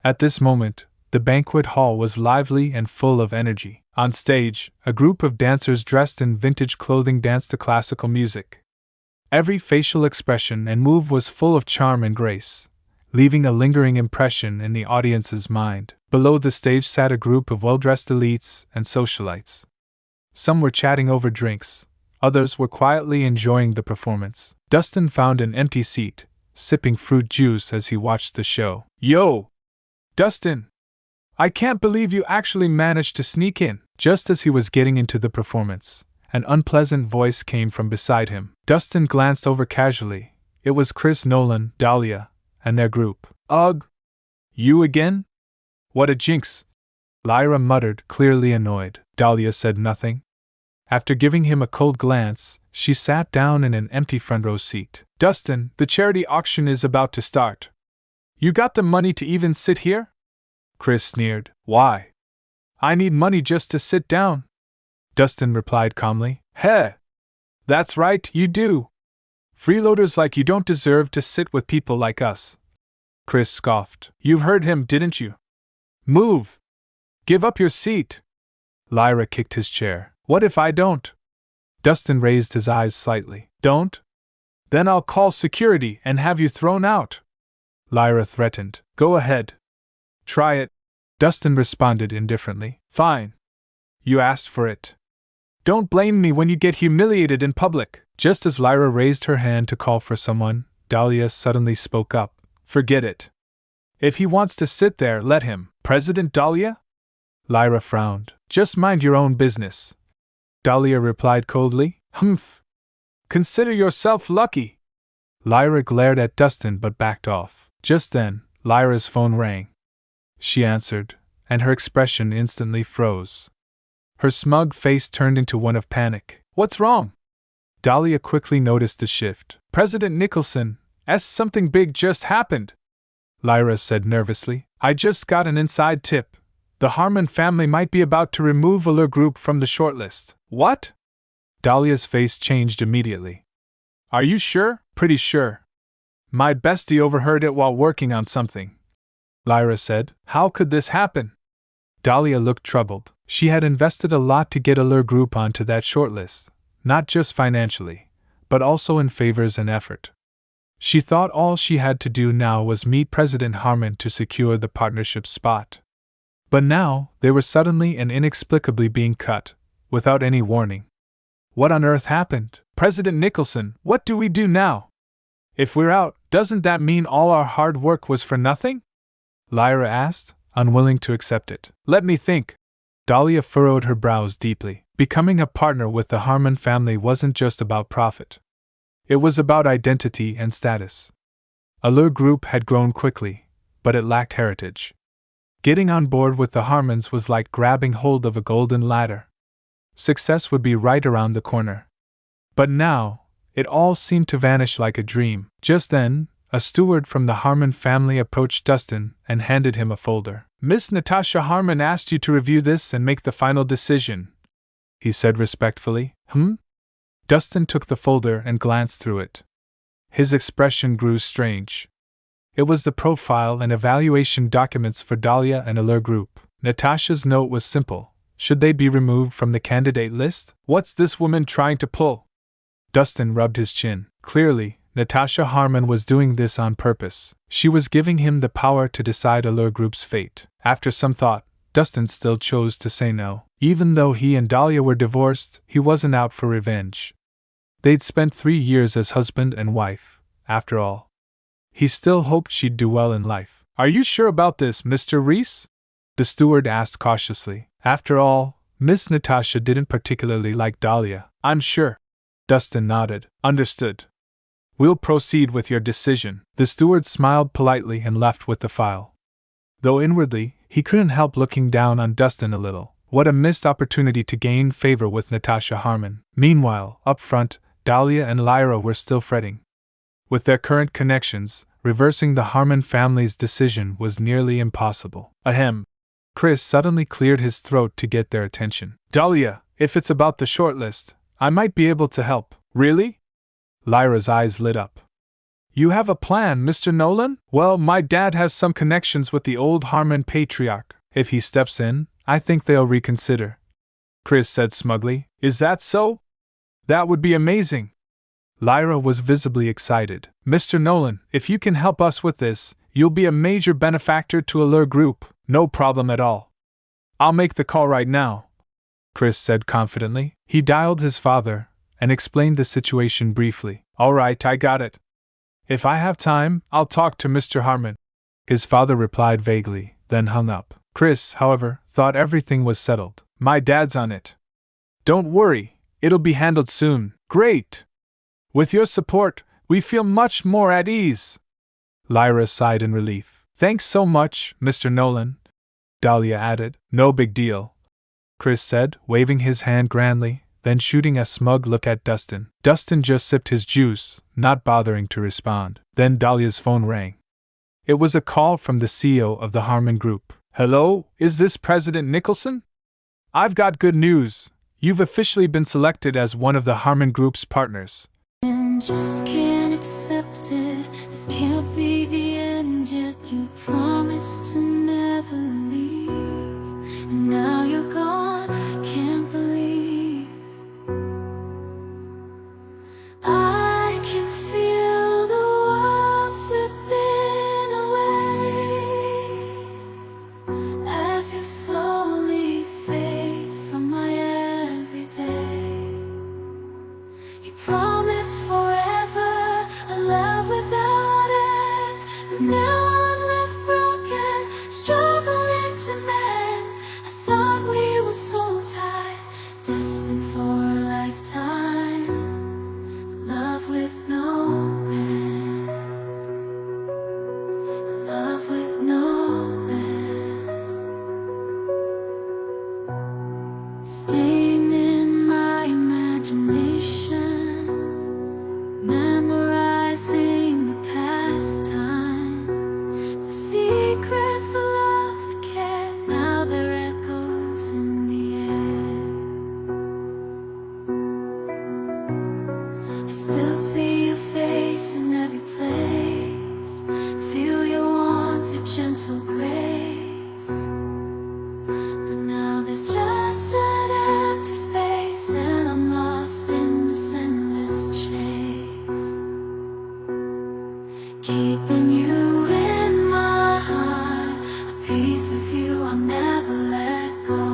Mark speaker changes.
Speaker 1: At this moment, the banquet hall was lively and full of energy. On stage, a group of dancers dressed in vintage clothing danced to classical music. Every facial expression and move was full of charm and grace, leaving a lingering impression in the audience's mind. Below the stage sat a group of well-dressed elites and socialites. Some were chatting over drinks, others were quietly enjoying the performance. Dustin found an empty seat, sipping fruit juice as he watched the show. "Yo! Dustin! I can't believe you actually managed to sneak in." Just as he was getting into the performance, an unpleasant voice came from beside him. Dustin glanced over casually. It was Chris, Nolan, Dahlia, and their group. "Ugh! You again? What a jinx!" Lyra muttered, clearly annoyed. Dahlia said nothing. After giving him a cold glance, she sat down in an empty front row seat. "Dustin, the charity auction is about to start. You got the money to even sit here?" Chris sneered. "Why? I need money just to sit down." Dustin replied calmly. "Heh! That's right, you do. Freeloaders like you don't deserve to sit with people like us." Chris scoffed. "You heard him, didn't you? Move! Give up your seat!" Lyra kicked his chair. "What if I don't?" Dustin raised his eyes slightly. "Don't? Then I'll call security and have you thrown out," Lyra threatened. "Go ahead. Try it," Dustin responded indifferently. "Fine. You asked for it. Don't blame me when you get humiliated in public." Just as Lyra raised her hand to call for someone, Dahlia suddenly spoke up. "Forget it. If he wants to sit there, let him." "President Dahlia?" Lyra frowned. "Just mind your own business," Dahlia replied coldly. "Humph. Consider yourself lucky." Lyra glared at Dustin but backed off. Just then, Lyra's phone rang. She answered, and her expression instantly froze. Her smug face turned into one of panic. "What's wrong?" Dahlia quickly noticed the shift. "President Nicholson, something big just happened," Lyra said nervously. "I just got an inside tip. The Harmon family might be about to remove Allure Group from the shortlist." "What?" Dahlia's face changed immediately. "Are you sure?" "Pretty sure. My bestie overheard it while working on something," Lyra said. "How could this happen?" Dahlia looked troubled. She had invested a lot to get Allure Group onto that shortlist, not just financially, but also in favors and effort. She thought all she had to do now was meet President Harmon to secure the partnership spot. But now, they were suddenly and inexplicably being cut, without any warning. What on earth happened? "President Nicholson, what do we do now? If we're out, doesn't that mean all our hard work was for nothing?" Lyra asked, unwilling to accept it. "Let me think." Dahlia furrowed her brows deeply. Becoming a partner with the Harmon family wasn't just about profit. It was about identity and status. Allure Group had grown quickly, but it lacked heritage. Getting on board with the Harmons was like grabbing hold of a golden ladder. Success would be right around the corner. But now, it all seemed to vanish like a dream. Just then, a steward from the Harmon family approached Dustin and handed him a folder. "Miss Natasha Harmon asked you to review this and make the final decision," he said respectfully. Dustin took the folder and glanced through it. His expression grew strange. It was the profile and evaluation documents for Dahlia and Allure Group. Natasha's note was simple. Should they be removed from the candidate list? "What's this woman trying to pull?" Dustin rubbed his chin. Clearly, Natasha Harmon was doing this on purpose. She was giving him the power to decide Allure Group's fate. After some thought, Dustin still chose to say no. Even though he and Dahlia were divorced, he wasn't out for revenge. They'd spent 3 years as husband and wife, after all. He still hoped she'd do well in life. "Are you sure about this, Mr. Rhys?" the steward asked cautiously. After all, Miss Natasha didn't particularly like Dahlia. "I'm sure." Dustin nodded. "Understood. We'll proceed with your decision." The steward smiled politely and left with the file. Though inwardly, he couldn't help looking down on Dustin a little. What a missed opportunity to gain favor with Natasha Harmon. Meanwhile, up front, Dahlia and Lyra were still fretting. With their current connections, reversing the Harmon family's decision was nearly impossible. Ahem. Chris suddenly cleared his throat to get their attention. "Dahlia, if it's about the shortlist, I might be able to help." "Really?" Lyra's eyes lit up. You have a plan, Mr. Nolan? Well, my dad has some connections with the old Harmon patriarch. If he steps in, I think they'll reconsider. Chris said smugly. Is that so? That would be amazing. Lyra was visibly excited. Mr. Nolan, if you can help us with this, you'll be a major benefactor to Allure Group. No problem at all. I'll make the call right now, Chris said confidently. He dialed his father and explained the situation briefly. All right, I got it. If I have time, I'll talk to Mr. Harmon. His father replied vaguely, then hung up. Chris, however, thought everything was settled. My dad's on it. Don't worry, it'll be handled soon. Great! With your support, we feel much more at ease. Lyra sighed in relief. Thanks so much, Mr. Nolan, Dahlia added. No big deal, Chris said, waving his hand grandly, then shooting a smug look at Dustin. Dustin just sipped his juice, not bothering to respond. Then Dahlia's phone rang. It was a call from the CEO of the Harmon Group. Hello, is this President Nicholson? I've got good news. You've officially been selected as one of the Harmon Group's partners.
Speaker 2: And just can't accept it. This can't be the end yet. You promised to never leave, and now you're gone. Can't believe I can feel the world slipping away as you slowly fade from my everyday. You promised forever a love without end, but now I'm left broken, struggling to mend. I thought we were so tied, destined for a lifetime, love with no end, love with no end. Staying in my imagination, memorizing the past time, the secrets, the love, the care. Now they're echoes in the air. I still see your face in every place, feel your warmth, your gentle grace. But now there's just an empty space, and I'm lost in this endless chase. Keeping you in my heart, a piece of you I'll never let go.